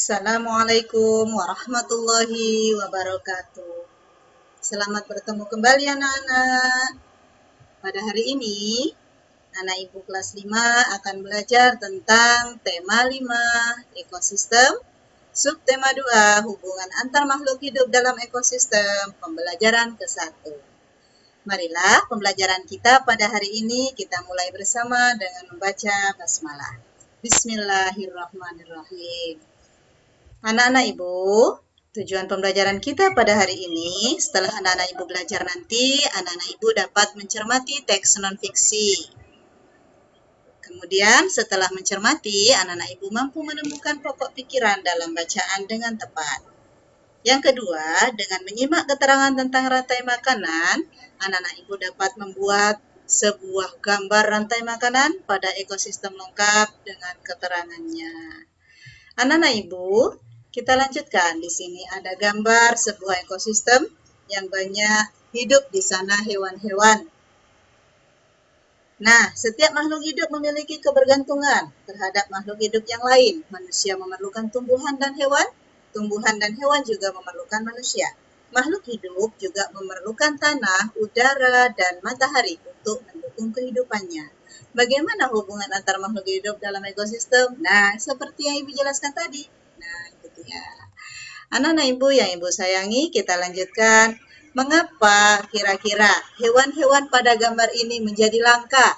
Assalamualaikum warahmatullahi wabarakatuh. Selamat bertemu kembali anak-anak. Pada hari ini, anak ibu kelas 5 akan belajar tentang tema 5, ekosistem, subtema 2, hubungan antar makhluk hidup dalam ekosistem, pembelajaran ke-1. Marilah pembelajaran kita pada hari ini kita mulai bersama dengan membaca basmalah. Bismillahirrahmanirrahim. Anak-anak ibu, tujuan pembelajaran kita pada hari ini, setelah anak-anak ibu belajar nanti, anak-anak ibu dapat mencermati teks non-fiksi. Kemudian setelah mencermati, anak-anak ibu mampu menemukan pokok pikiran dalam bacaan dengan tepat. Yang kedua, dengan menyimak keterangan tentang rantai makanan, anak-anak ibu dapat membuat sebuah gambar rantai makanan pada ekosistem lengkap dengan keterangannya. Anak-anak ibu, kita lanjutkan. Di sini ada gambar sebuah ekosistem yang banyak hidup di sana hewan-hewan. Nah, setiap makhluk hidup memiliki kebergantungan terhadap makhluk hidup yang lain. Manusia memerlukan tumbuhan dan hewan juga memerlukan manusia. Makhluk hidup juga memerlukan tanah, udara, dan matahari untuk mendukung kehidupannya. Bagaimana hubungan antar makhluk hidup dalam ekosistem? Nah, seperti yang Ibu jelaskan tadi. Nah, itu dia. Anak-anak ibu yang ibu sayangi, kita lanjutkan. Mengapa kira-kira hewan-hewan pada gambar ini menjadi langka?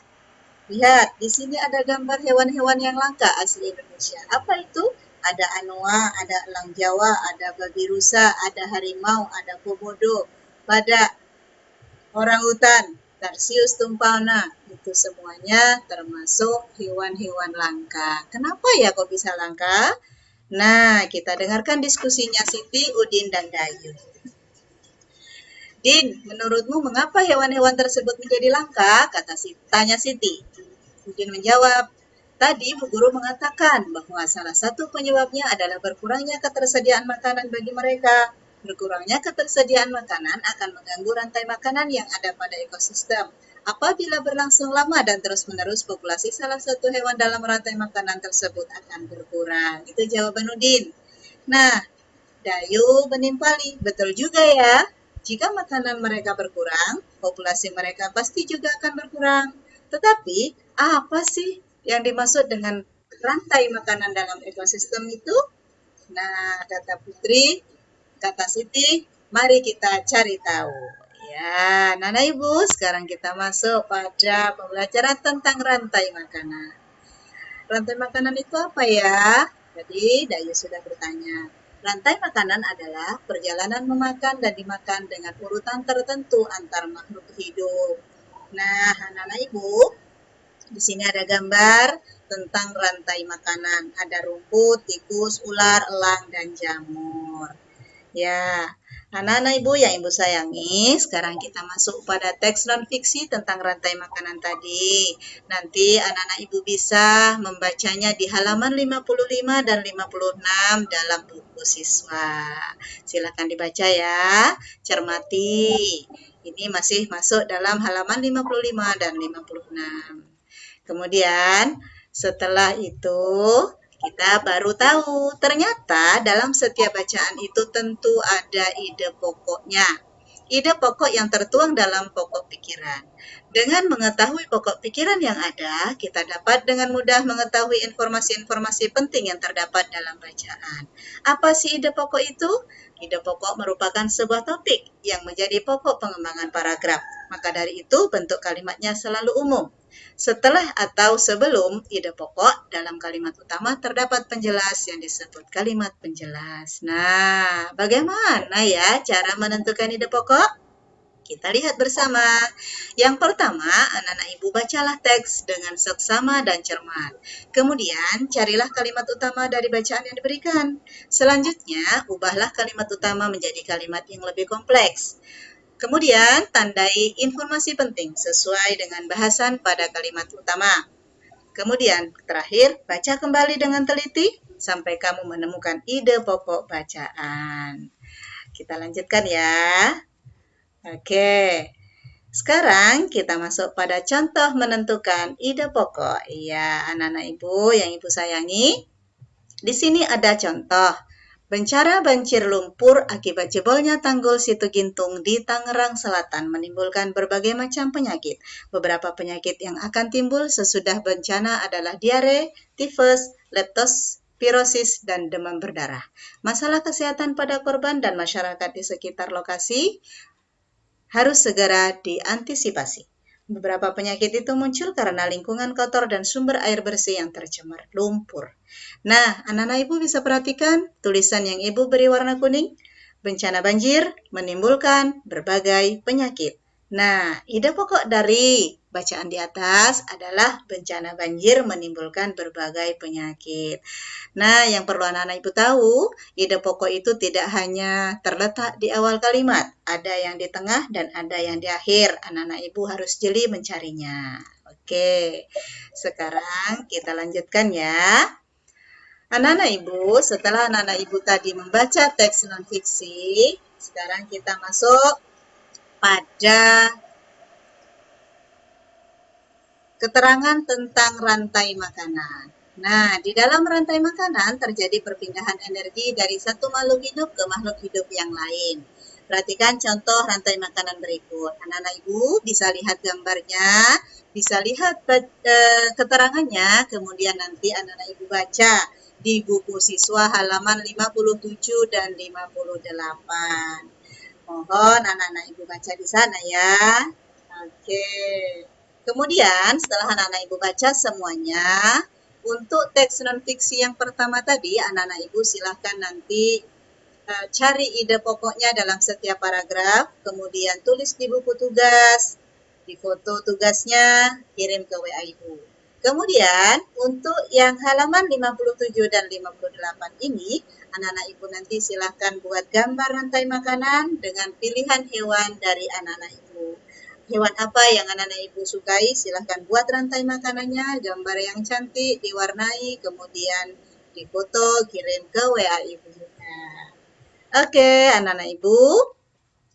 Lihat, di sini ada gambar hewan-hewan yang langka asli Indonesia. Apa itu? Ada anoa, ada elang Jawa, ada babi rusa, ada harimau, ada komodo, badak, orangutan, tarsius tumpalna. Itu semuanya termasuk hewan-hewan langka. Kenapa ya kok bisa langka? Nah, kita dengarkan diskusinya Siti, Udin, dan Dayu. Din, menurutmu mengapa hewan-hewan tersebut menjadi langka? Tanya Siti. Udin menjawab, tadi Bu Guru mengatakan bahwa salah satu penyebabnya adalah berkurangnya ketersediaan makanan bagi mereka. Berkurangnya ketersediaan makanan akan mengganggu rantai makanan yang ada pada ekosistem. Apabila berlangsung lama dan terus-menerus, populasi salah satu hewan dalam rantai makanan tersebut akan berkurang. Itu jawaban Udin. Nah, Dayu menimpali, betul juga ya. Jika makanan mereka berkurang, populasi mereka pasti juga akan berkurang. Tetapi, apa sih yang dimaksud dengan rantai makanan dalam ekosistem itu? Nah, kata Putri, kata Siti, mari kita cari tahu. Ya, Nana Ibu, sekarang kita masuk pada pembelajaran tentang rantai makanan. Rantai makanan itu apa ya? Jadi, Dayu sudah bertanya. Rantai makanan adalah perjalanan memakan dan dimakan dengan urutan tertentu antar makhluk hidup. Nah, anak-anak ibu, di sini ada gambar tentang rantai makanan. Ada rumput, tikus, ular, elang, dan jamur. Ya, anak-anak ibu yang ibu sayangi, sekarang kita masuk pada teks non-fiksi tentang rantai makanan tadi. Nanti anak-anak ibu bisa membacanya di halaman 55 dan 56 dalam buku siswa. Silakan dibaca ya, cermati. Ini masih masuk dalam halaman 55 dan 56. Kemudian setelah itu kita baru tahu ternyata dalam setiap bacaan itu tentu ada ide pokoknya. Ide pokok yang tertuang dalam pokok pikiran. Dengan mengetahui pokok pikiran yang ada, kita dapat dengan mudah mengetahui informasi-informasi penting yang terdapat dalam bacaan. Apa sih ide pokok itu? Ide pokok merupakan sebuah topik yang menjadi pokok pengembangan paragraf. Maka dari itu bentuk kalimatnya selalu umum. Setelah atau sebelum ide pokok, dalam kalimat utama terdapat penjelas yang disebut kalimat penjelas. Nah, bagaimana ya cara menentukan ide pokok? Kita lihat bersama. Yang pertama, anak-anak ibu bacalah teks dengan seksama dan cermat. Kemudian, carilah kalimat utama dari bacaan yang diberikan. Selanjutnya, ubahlah kalimat utama menjadi kalimat yang lebih kompleks. Kemudian, tandai informasi penting sesuai dengan bahasan pada kalimat utama. Kemudian, terakhir, baca kembali dengan teliti sampai kamu menemukan ide pokok bacaan. Kita lanjutkan ya. Oke, sekarang kita masuk pada contoh menentukan ide pokok. Iya, anak-anak ibu yang ibu sayangi. Di sini ada contoh. Bencana banjir lumpur akibat jebolnya tanggul Situ Gintung di Tangerang Selatan menimbulkan berbagai macam penyakit. Beberapa penyakit yang akan timbul sesudah bencana adalah diare, tifus, leptospirosis, dan demam berdarah. Masalah kesehatan pada korban dan masyarakat di sekitar lokasi harus segera diantisipasi. Beberapa penyakit itu muncul karena lingkungan kotor dan sumber air bersih yang tercemar lumpur. Nah, anak-anak Ibu bisa perhatikan tulisan yang Ibu beri warna kuning. Bencana banjir menimbulkan berbagai penyakit. Nah, ide pokok dari bacaan di atas adalah bencana banjir menimbulkan berbagai penyakit. Nah, yang perlu anak-anak Ibu tahu, ide pokok itu tidak hanya terletak di awal kalimat, ada yang di tengah dan ada yang di akhir. Anak-anak Ibu harus jeli mencarinya. Oke, sekarang kita lanjutkan ya. Anak-anak Ibu, setelah anak-anak Ibu tadi membaca teks non-fiksi, sekarang kita masuk pada keterangan tentang rantai makanan. Nah, di dalam rantai makanan terjadi perpindahan energi dari satu makhluk hidup ke makhluk hidup yang lain. Perhatikan contoh rantai makanan berikut. Anak-anak Ibu bisa lihat gambarnya, bisa lihat keterangannya, kemudian nanti anak-anak Ibu baca di buku siswa halaman 57 dan 58. Mohon anak-anak Ibu baca di sana ya. Oke. Kemudian setelah anak-anak Ibu baca semuanya, untuk teks non-fiksi yang pertama tadi, anak-anak Ibu silahkan nanti cari ide pokoknya dalam setiap paragraf, kemudian tulis di buku tugas, di foto tugasnya, kirim ke WA Ibu. Kemudian untuk yang halaman 57 dan 58 ini, anak-anak Ibu nanti silahkan buat gambar rantai makanan dengan pilihan hewan dari anak-anak Ibu. Hewan apa yang anak-anak Ibu sukai, silahkan buat rantai makanannya, gambar yang cantik, diwarnai, kemudian difoto, kirim ke WA Ibu juga. Oke, anak-anak Ibu,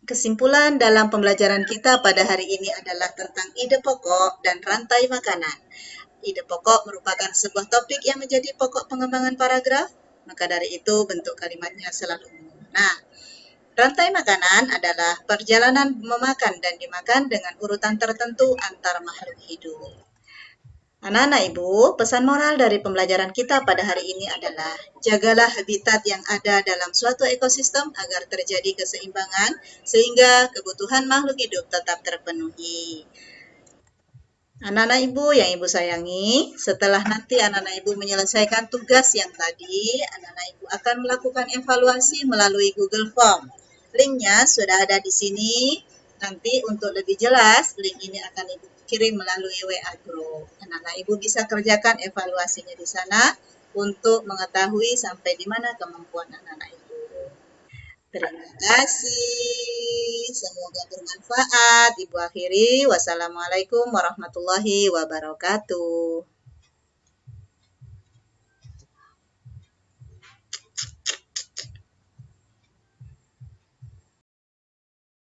kesimpulan dalam pembelajaran kita pada hari ini adalah tentang ide pokok dan rantai makanan. Ide pokok merupakan sebuah topik yang menjadi pokok pengembangan paragraf, maka dari itu bentuk kalimatnya selalu umum. Nah, rantai makanan adalah perjalanan memakan dan dimakan dengan urutan tertentu antar makhluk hidup. Anak-anak Ibu, pesan moral dari pembelajaran kita pada hari ini adalah jagalah habitat yang ada dalam suatu ekosistem agar terjadi keseimbangan sehingga kebutuhan makhluk hidup tetap terpenuhi. Anak-anak Ibu yang Ibu sayangi, setelah nanti anak-anak Ibu menyelesaikan tugas yang tadi, anak-anak Ibu akan melakukan evaluasi melalui Google Form. Linknya sudah ada di sini. Nanti untuk lebih jelas, link ini akan Ibu kirim melalui WA Group. Anak-anak Ibu bisa kerjakan evaluasinya di sana untuk mengetahui sampai di mana kemampuan anak-anak Ibu. Terima kasih. Semoga bermanfaat. Ibu akhiri. Wassalamualaikum warahmatullahi wabarakatuh.